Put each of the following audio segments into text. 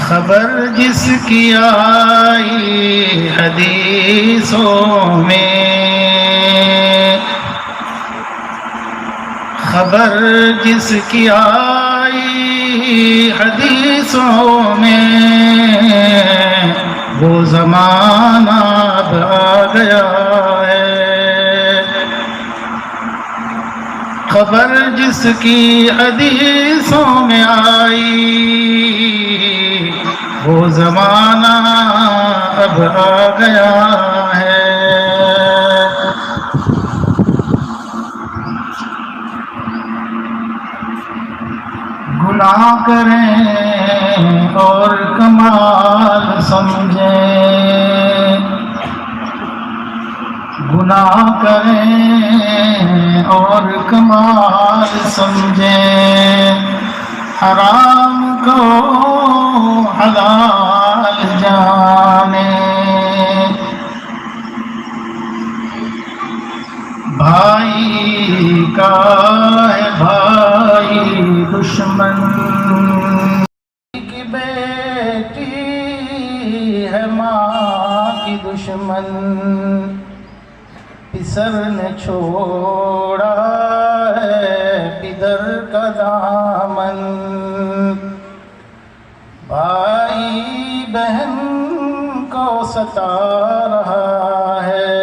خبر جس کی آئی حدیثوں میں، خبر جس کی آئی حدیثوں میں، وہ زمانہ اب آ گیا ہے۔ خبر جس کی حدیثوں میں آئی، وہ زمانہ اب آ گیا ہے۔ گناہ کریں اور کمال سمجھیں، گناہ کریں اور کمال سمجھیں، حرام کو حلال جانیں، بھائی کا ہے بھائی دشمن، کی بیٹی ہے ماں کی دشمن، پسر نے چھوڑا ہے پدر کا دامن، بھائی بہن کو ستا رہا ہے،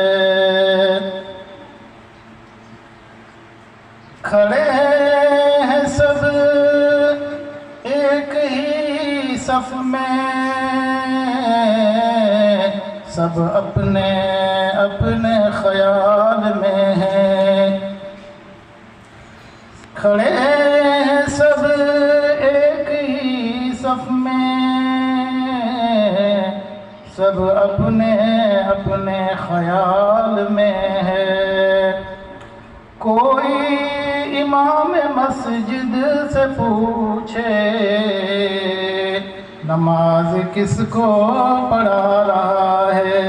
کھڑے ہیں سب ایک ہی صف میں، سب اپنے اپنے خیال میں ہیں، کھڑے ہیں سب ایک ہی صف میں، سب اپنے اپنے خیال میں ہے۔ کوئی امام مسجد سے پوچھے نماز کس کو پڑھا رہا ہے،